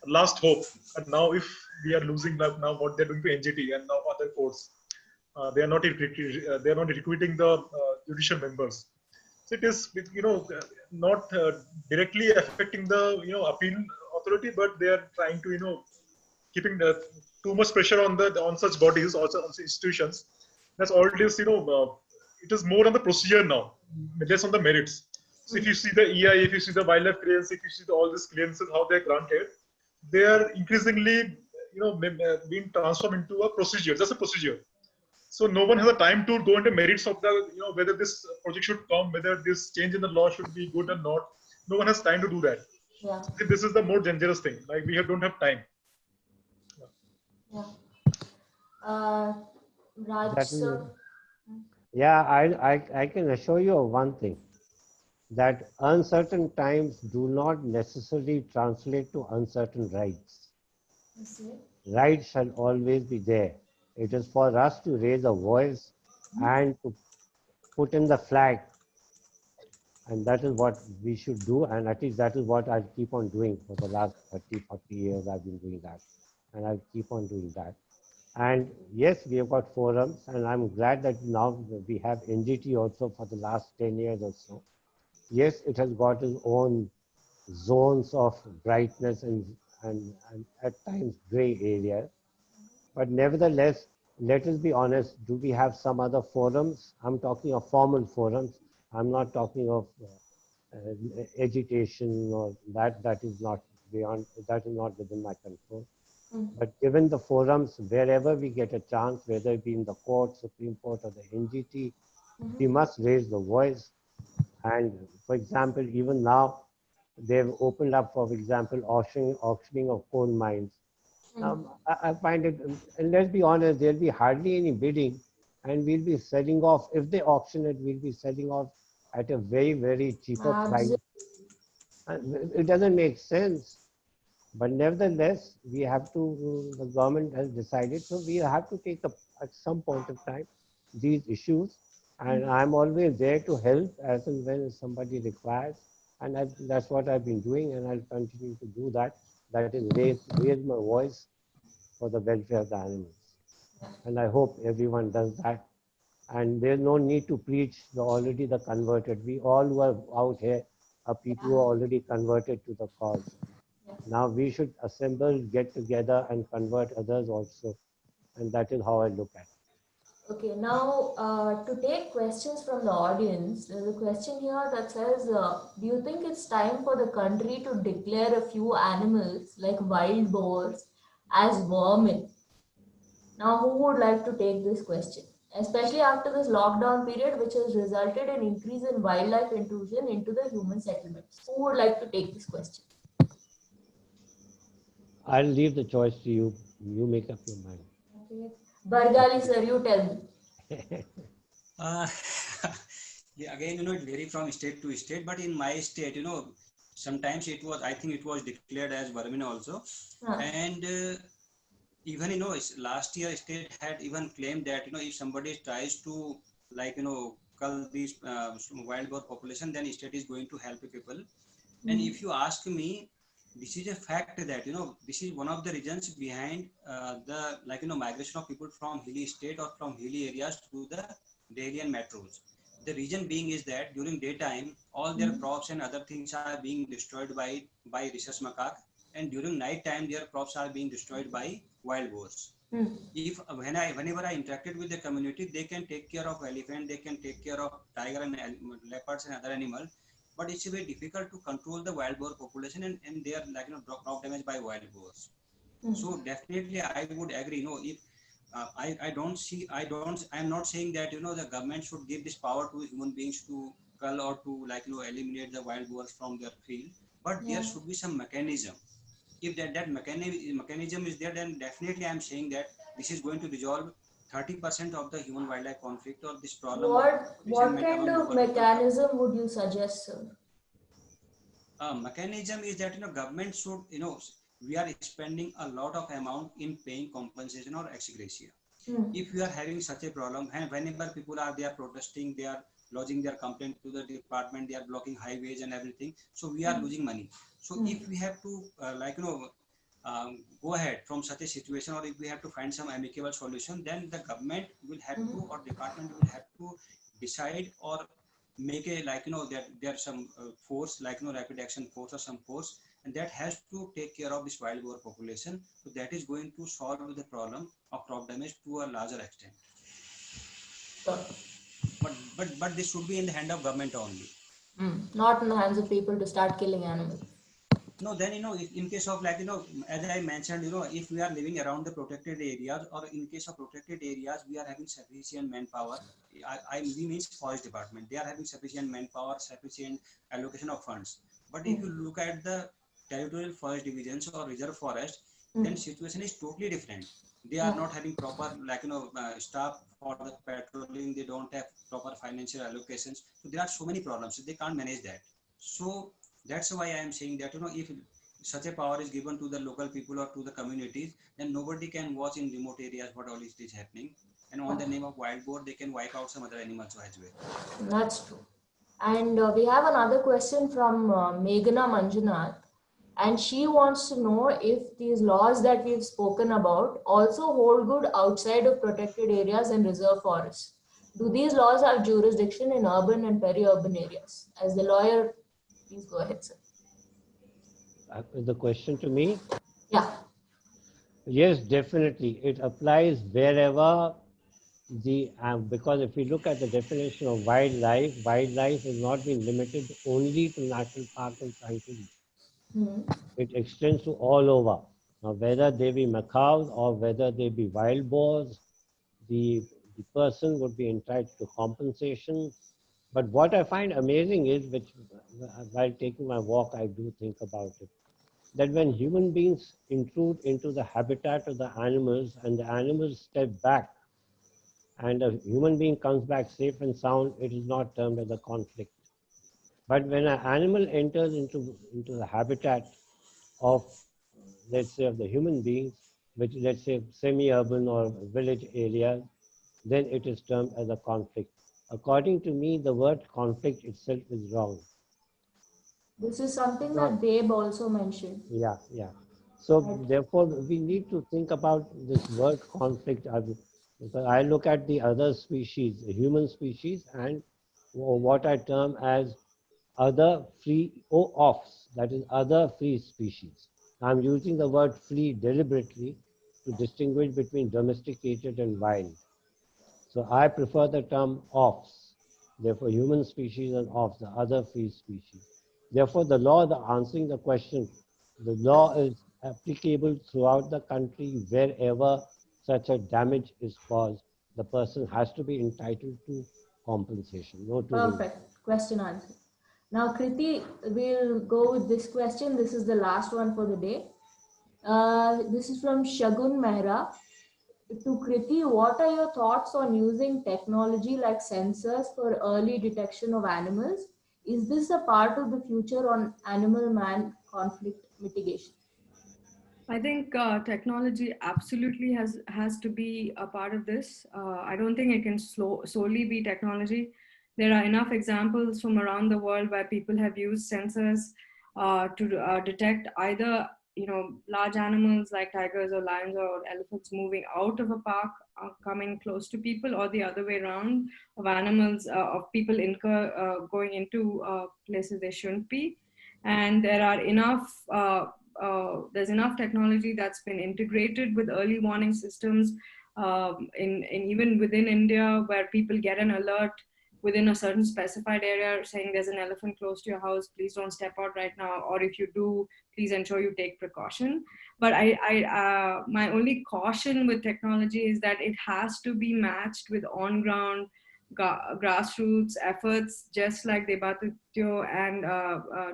S4: last hope. And now if we are losing now what they're doing to NGT and now other courts. They are not recruiting the judicial members. So it is, not directly affecting the appeal authority, but they are trying to keeping too much pressure on such bodies or on such institutions. That's all it is. It is more on the procedure now, less on the merits. So if you see the EI, if you see the wildlife clearance, if you see all these clearances, how they're granted, they are increasingly being transformed into a procedure, just a procedure. So no one has the time to go into merits of the, whether this project should come, whether this change in the law should be good or not. No one has time to do that.
S1: Yeah.
S4: So this is the more dangerous thing. Like we don't have time.
S1: Yeah. Raj, sir.
S6: Yeah, I can assure you of one thing, that uncertain times do not necessarily translate to uncertain rights. Rights shall always be there. It is for us to raise a voice and to put in the flag. And that is what we should do. And at least that is what I'll keep on doing for the last 30, 40 years. I've been doing that. And I'll keep on doing that. And yes, we have got forums. And I'm glad that now we have NGT also for the last 10 years or so. Yes, it has got its own zones of brightness and at times gray areas. But nevertheless, let us be honest, do we have some other forums? I'm talking of formal forums. I'm not talking of agitation or that is not beyond, that is not within my control. But given the forums, wherever we get a chance, whether it be in the court, Supreme Court or the NGT, we must raise the voice. And for example, even now, they've opened up, for example, auctioning of coal mines. I find it, and let's be honest, there'll be hardly any bidding, and we'll be selling off, if they auction it, we'll be selling off at a very, very cheaper price.
S1: Absolutely.
S6: It doesn't make sense. But nevertheless, we have to, the government has decided, so we have to take up at some point of time these issues. And I'm always there to help as and when somebody requires. And that's what I've been doing, and I'll continue to do that. That is raise my voice for the welfare of the animals. And I hope everyone does that. And there's no need to preach already the converted. We all who are out here are people who are already converted to the cause. Now we should assemble, get together and convert others also. And that is how I look at it.
S1: Okay, now to take questions from the audience, there's a question here that says, do you think it's time for the country to declare a few animals like wild boars as vermin? Now, who would like to take this question? Especially after this lockdown period, which has resulted in increase in wildlife intrusion into the human settlements. Who would like to take this question?
S6: I'll leave the choice to you. You make up your mind.
S1: Okay. Bargali sir, you tell me.
S3: Yeah, again, it varies from state to state, but in my state, sometimes it was, I think it was declared as vermin also. And even, last year state had even claimed that, if somebody tries to cull these wild boar population, then state is going to help people. And if you ask me, this is a fact that, this is one of the reasons behind the, migration of people from hilly state or from hilly areas to the Delhi and metros. The reason being is that during daytime, all their crops and other things are being destroyed by rhesus macaque, and during night time, their crops are being destroyed by wild boars. Whenever I interacted with the community, they can take care of elephant, they can take care of tiger and leopards and other animals, but it's very difficult to control the wild boar population and they are crop damage by wild boars. So definitely I would agree. If I'm not saying that the government should give this power to human beings to cull or to eliminate the wild boars from their field, but there should be some mechanism. If that mechanism is there, then definitely I'm saying that this is going to resolve 30% of the human wildlife conflict or this problem.
S1: What kind of mechanism would you suggest, sir?
S3: Mechanism is that government should we are spending a lot of amount in paying compensation or ex gratia. If we are having such a problem, and whenever people are there protesting, they are lodging their complaint to the department, they are blocking highways and everything, so we are losing money. So if we have to go ahead from such a situation, or if we have to find some amicable solution, then the government will have to, or department will have to decide or make a that there's some force rapid action force or some force, and that has to take care of this wild boar population. So that is going to solve the problem of crop damage to a larger extent. But this should be in the hand of government only.
S1: Not in the hands of people to start killing animals.
S3: No, then in case of as I mentioned, if we are living around the protected areas, or in case of protected areas, we are having sufficient manpower. We means forest department. They are having sufficient manpower, sufficient allocation of funds. But if you look at the territorial forest divisions or reserve forest, then situation is totally different. They are not having proper staff for the patrolling. They don't have proper financial allocations. So there are so many problems. So they can't manage that. So that's why I am saying that if such a power is given to the local people or to the communities, then nobody can watch in remote areas what all is happening. And on the name of wild boar, they can wipe out some other animals as well.
S1: That's true. And we have another question from Meghana Manjunath, and she wants to know if these laws that we've spoken about also hold good outside of protected areas and reserve forests. Do these laws have jurisdiction in urban and peri-urban areas? As the lawyer, please go ahead, sir.
S6: The question to me?
S1: Yeah.
S6: Yes, definitely. It applies wherever because if we look at the definition of wildlife, wildlife has not been limited only to national parks and sanctuaries. It extends to all over. Now, whether they be macaws or whether they be wild boars, the person would be entitled to compensation. But what I find amazing is, which while taking my walk, I do think about it, that when human beings intrude into the habitat of the animals and the animals step back and a human being comes back safe and sound, it is not termed as a conflict. But when an animal enters into the habitat of, let's say, of the human beings, which let's say semi-urban or village areas, then it is termed as a conflict. According to me, the word conflict itself is wrong.
S1: This is something that Babe also mentioned.
S6: Yeah. So therefore, we need to think about this word conflict. Because I look at the other species, the human species, and what I term as other free offs, that is other free species. I'm using the word free deliberately to distinguish between domesticated and wild. So I prefer the term offs. Therefore, human species and offs, the other free species. Therefore, the law, answering the question, the law is applicable throughout the country wherever such a damage is caused. The person has to be entitled to compensation. No two ways.
S1: Perfect. Question answered. Now, Kriti, we'll go with this question. This is the last one for the day. This is from Shagun Mehra. To Kriti, what are your thoughts on using technology like sensors for early detection of animals? Is this a part of the future on animal-man conflict mitigation?
S2: I think technology absolutely has to be a part of this. I don't think it can solely be technology. There are enough examples from around the world where people have used sensors to detect either large animals like tigers or lions or elephants moving out of a park, coming close to people, or the other way around, of animals of people going into places they shouldn't be. And there are enough. There's enough technology that's been integrated with early warning systems in even within India, where people get an alert within a certain specified area saying there's an elephant close to your house, please don't step out right now, or if you do, please ensure you take precaution. But my only caution with technology is that it has to be matched with on-ground grassroots efforts, just like Debatityo and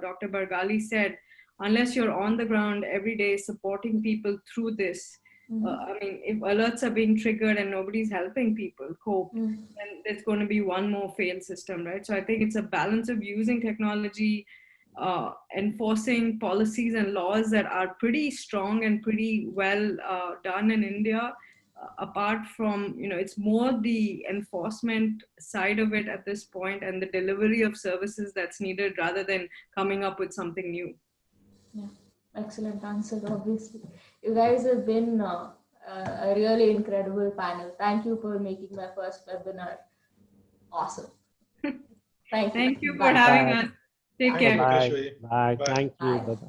S2: Dr. Bargali said. Unless you're on the ground every day supporting people through this, I mean, if alerts are being triggered and nobody's helping people cope, then there's going to be one more failed system, right? So I think it's a balance of using technology, enforcing policies and laws that are pretty strong and pretty well done in India. Apart from, it's more the enforcement side of it at this point and the delivery of services that's needed rather than coming up with something new.
S1: Yeah, excellent answer, obviously. You guys have been a really incredible panel. Thank you for making my first webinar awesome. Thank you.
S2: Thank you for having us. Take care.
S6: Bye. Thank you.
S1: Bye.
S6: Bye-bye.